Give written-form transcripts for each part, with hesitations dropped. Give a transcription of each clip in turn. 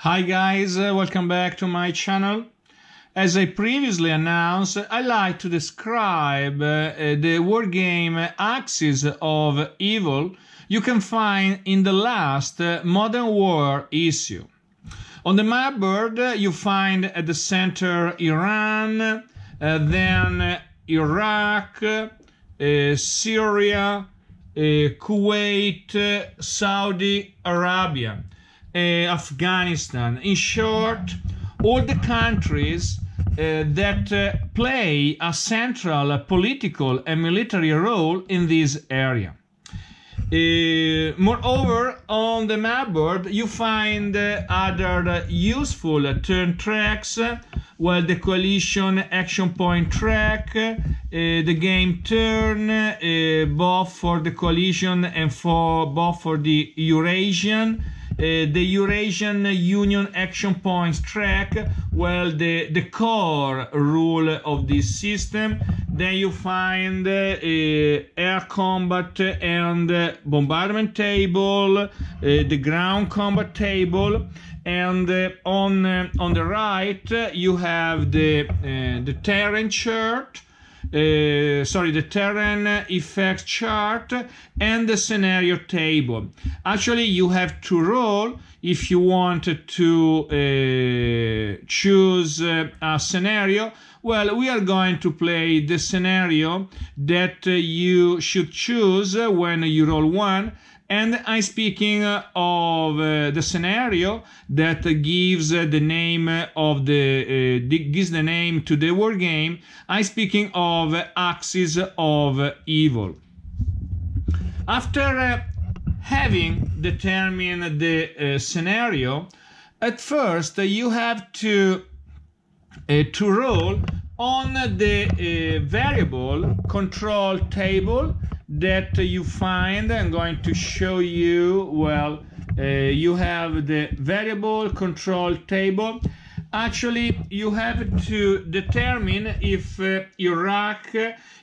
Hi guys, welcome back to my channel. As I previously announced, I like to describe the wargame Axis of Evil you can find in the last Modern War issue. On the map board you find at the center Iran, then Iraq, Syria, Kuwait, Saudi Arabia, Afghanistan. In short, all the countries that play a central political and military role in this area. Moreover, on the map board you find other useful turn tracks, well, the coalition action point track, the game turn, both for the coalition and both for the Eurasian, the Eurasian Union action points track, well, the core rule of this system. Then you find air combat and bombardment table, the ground combat table, and on the right you have the terrain chart. The terrain effects chart and the scenario table. Actually, you have to roll if you want to choose a scenario. Well, we are going to play the scenario that you should choose when you roll one. And I'm speaking of the scenario that gives the name of gives the name to the war game. I'm speaking of Axis of Evil. After having determined the scenario, at first you have to roll on the variable control table that you find. I'm going to show you. Well, you have the variable control table. Actually, you have to determine if Iraq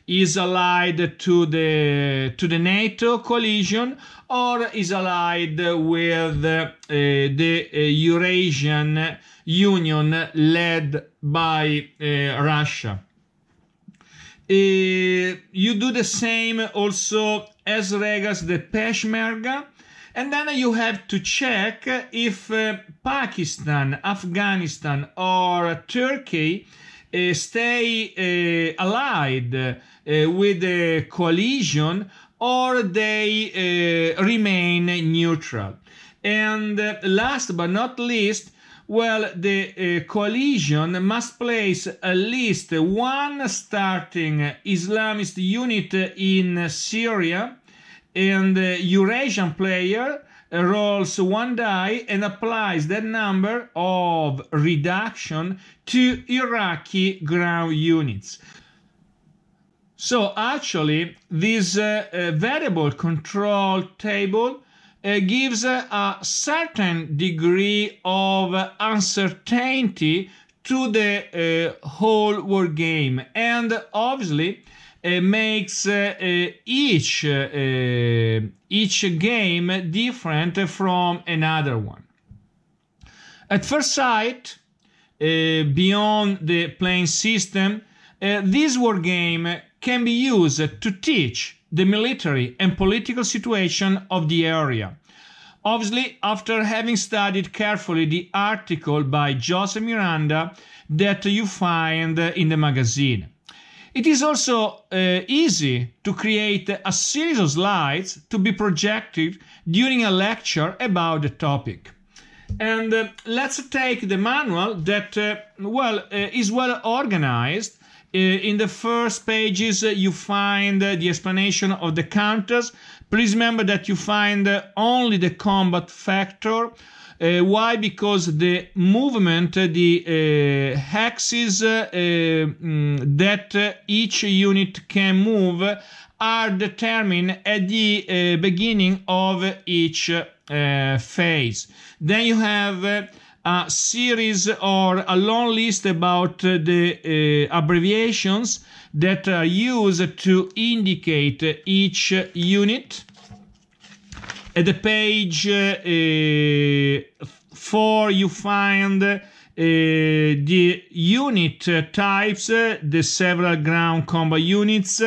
is allied to the NATO coalition or is allied with the Eurasian Union led by Russia. You do the same also as regards the Peshmerga, and then you have to check if Pakistan, Afghanistan or Turkey stay allied with the coalition or they remain neutral. And last but not least, well, the coalition must place at least one starting Islamist unit in Syria, and the Eurasian player rolls one die and applies that number of reduction to Iraqi ground units. So actually, this variable control table gives a certain degree of uncertainty to the whole war game, and obviously makes each game different from another one. At first sight, beyond the playing system, this war game can be used to teach the military and political situation of the area. Obviously, after having studied carefully the article by Joseph Miranda that you find in the magazine. It is also easy to create a series of slides to be projected during a lecture about the topic. And let's take the manual that is well organized. In the first pages you find the explanation of the counters. Please remember that you find only the combat factor. Why? Because the movement, the hexes that each unit can move are determined at the beginning of each phase. Then you have a series or a long list about the abbreviations that are used to indicate each unit. At the page before you find the unit types, the several ground combat units.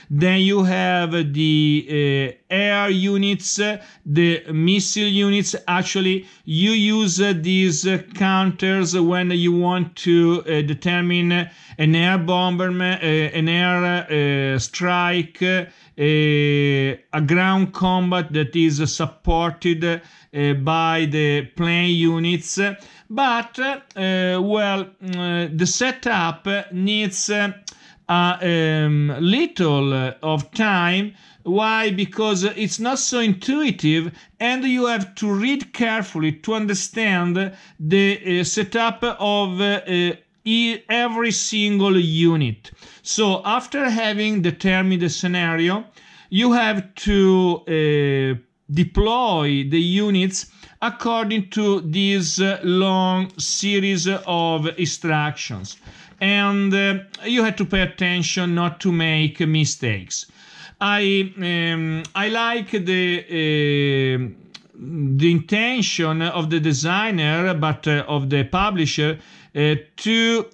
Then you have the air units, the missile units. Actually, you use these counters when you want to determine an air bombardment, an air strike, a ground combat that is supported by the plane units. But the setup needs little of time. Why? Because it's not so intuitive, and you have to read carefully to understand the setup of every single unit. So after having determined the scenario, you have to deploy the units according to this long series of instructions, and you have to pay attention not to make mistakes. I like the intention of the designer, but of the publisher, to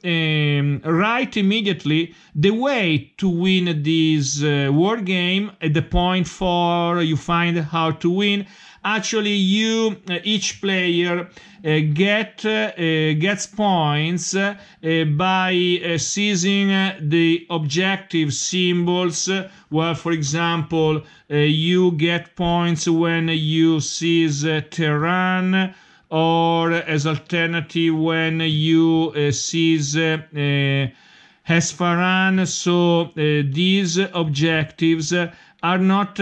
write immediately the way to win this war game. At the point 4, you find how to win. Actually, each player gets points by seizing the objective symbols. Well, for example, you get points when you seize Tehran, or as alternative when you seize Hesfaran. So these objectives are not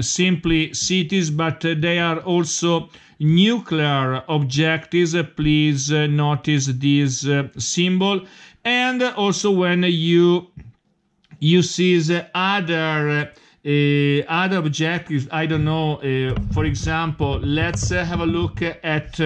simply cities, but they are also nuclear objectives. Please notice this symbol. And also when you seize other objectives, I don't know, for example, let's have a look at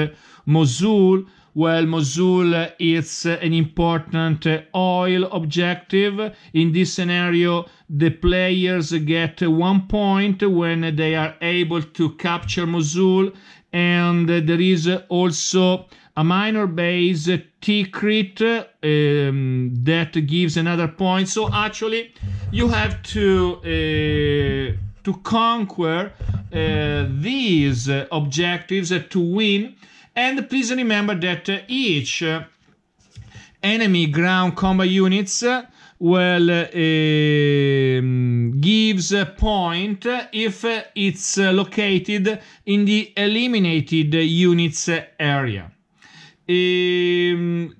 Mosul. Well, Mosul is an important oil objective. In this scenario, the players get 1 point when they are able to capture Mosul, and there is also a minor base, Tikrit, that gives another point. So actually, you have to conquer these objectives to win. And please remember that each enemy ground combat units gives a point if it's located in the eliminated units area. You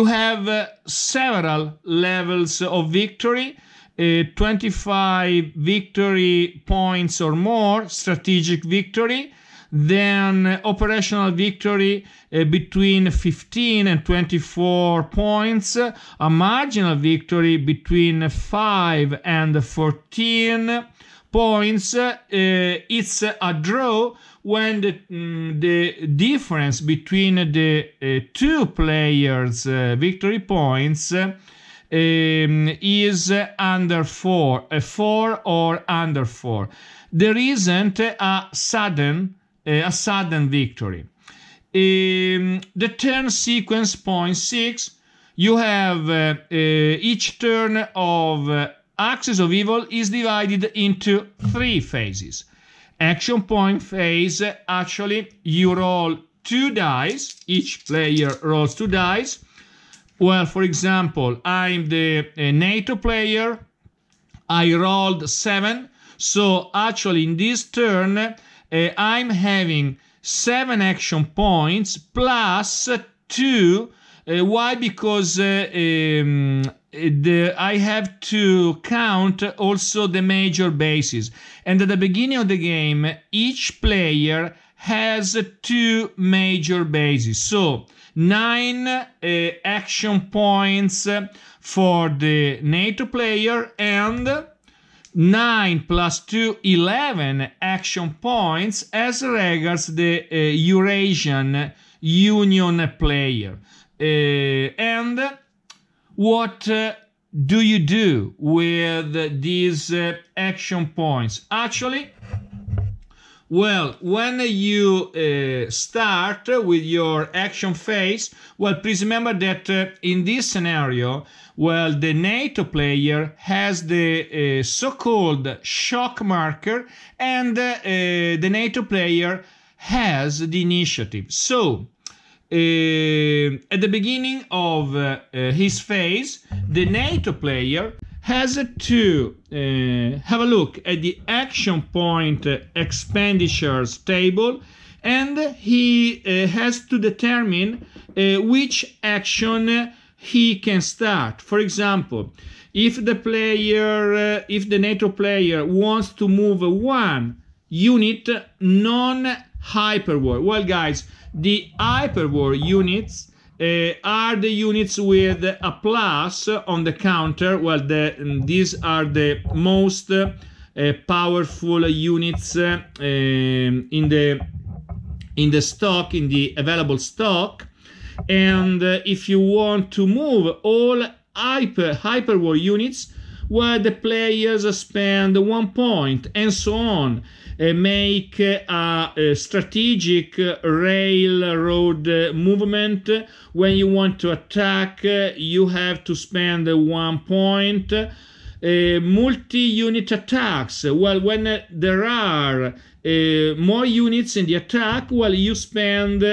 have several levels of victory. 25 victory points or more, strategic victory. Then operational victory between 15 and 24 points, a marginal victory between 5 and 14 points. It's a draw when the difference between the two players' victory points is under 4, 4 or under 4. There isn't a sudden victory. The turn sequence, point 6, you have each turn of Axis of Evil is divided into 3 phases. Action point phase, actually you roll 2 dice, each player rolls 2 dice. Well, for example, I'm the NATO player, I rolled 7, so actually in this turn I'm having 7 action points plus 2. Why? Because I have to count also the major bases. And at the beginning of the game, each player has 2 major bases. So 9 action points for the NATO player, and 9 plus 2, 11 action points as regards the Eurasian Union player. And what do you do with these action points? Actually, Well, when you start with your action phase, well, please remember that in this scenario, well, the NATO player has the so-called shock marker, and the NATO player has the initiative. So, at the beginning of his phase, the NATO player has to have a look at the action point expenditures table, and he has to determine which action he can start. For example, if the NATO player wants to move one unit non-hyperwar, well, guys, the hyperwar units are the units with a plus on the counter. Well, these are the most powerful units in the stock, in the available stock. And if you want to move all hyperwar units, well, the players spend 1 point, and so on. Make a strategic railroad movement. When you want to attack, you have to spend 1 point. Multi-unit attacks. Well, when there are more units in the attack, well, you spend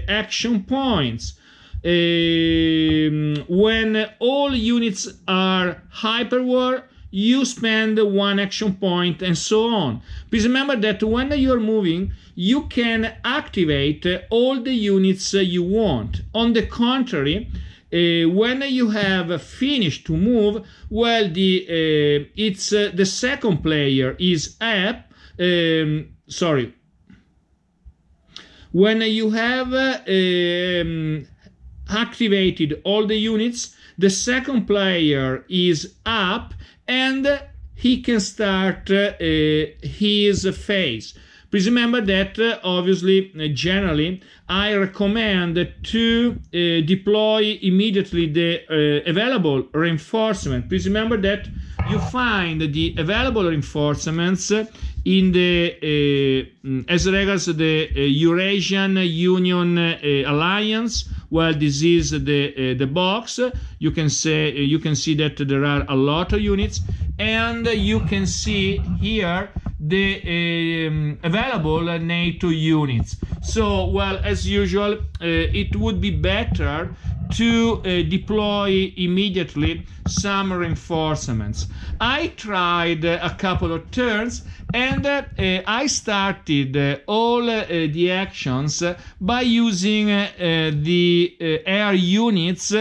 action points. When all units are hyperwar, you spend 1 action point, and so on. Please remember that when you're moving, you can activate all the units you want. On the contrary, when you have finished to move, well, it's the second player is up. Sorry. When you have activated all the units, the second player is up, and he can start his phase. Please remember that, obviously, generally, I recommend to deploy immediately the available reinforcement. Please remember that you find the available reinforcements in the as regards the Eurasian Union Alliance. Well, this is the box. You can see that there are a lot of units, and you can see here the available NATO units. So, well, as usual, it would be better to deploy immediately some reinforcements. I tried a couple of turns, and I started all the actions by using the air units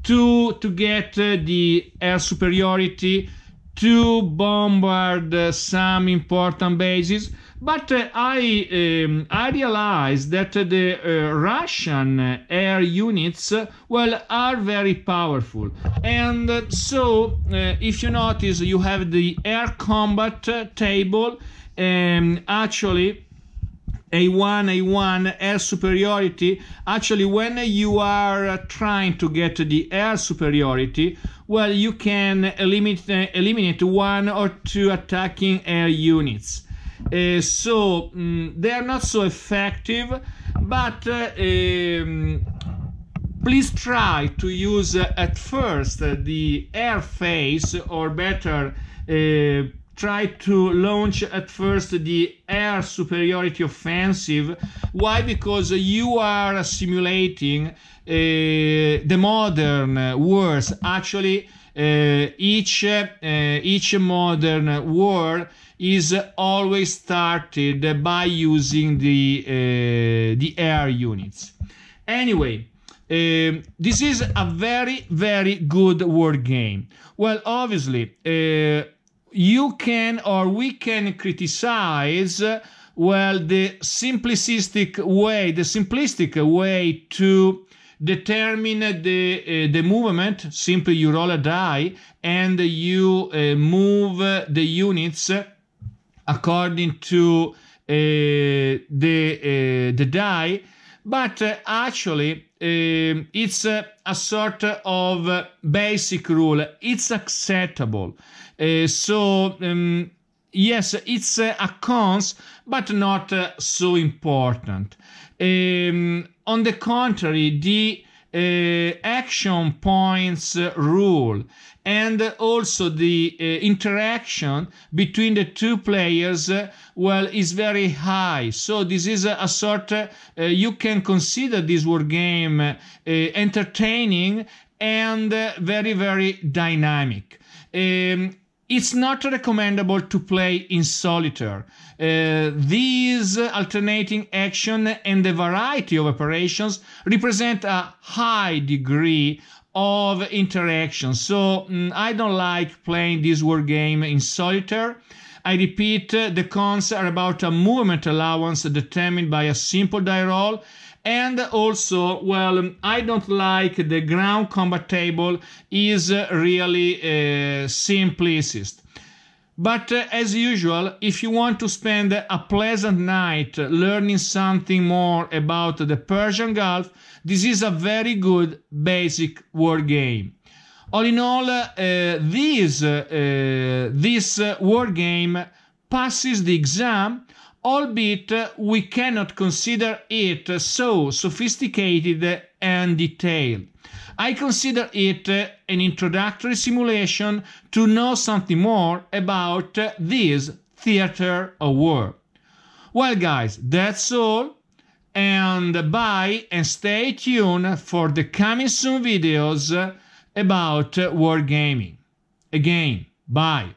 to get the air superiority, to bombard some important bases. But I realized that the Russian air units, well, are very powerful. And so, if you notice, you have the air combat table. Actually, A1, air superiority. Actually, when you are trying to get the air superiority, well, you can eliminate 1 or 2 attacking air units. So they are not so effective, but please try to use at first the air phase, or better, try to launch at first the air superiority offensive. Why? Because you are simulating the modern wars. Actually, each modern war is always started by using the air units. Anyway, this is a very, very good word game. Well, obviously, you can, or we can criticize, well, the simplistic way to determine the movement. Simply you roll a die and you move the units according to the die, but actually it's a sort of basic rule. It's acceptable. So yes, it's a cons, but not so important. On the contrary, the action points rule and also the interaction between the two players well, is very high. So this is a sort you can consider this word game entertaining and very, very dynamic. It's not recommendable to play in solitaire. These alternating action and the variety of operations represent a high degree of interaction. So I don't like playing this word game in solitaire. I repeat, the cons are about a movement allowance determined by a simple die roll. And also, well, I don't like the ground combat table is really simplicist. But as usual, if you want to spend a pleasant night learning something more about the Persian Gulf, this is a very good basic word game. All in all, this word game passes the exam, albeit we cannot consider it so sophisticated and detailed. I consider it an introductory simulation to know something more about this theater of war. Well guys, that's all, and bye, and stay tuned for the coming soon videos about wargaming. Again, bye.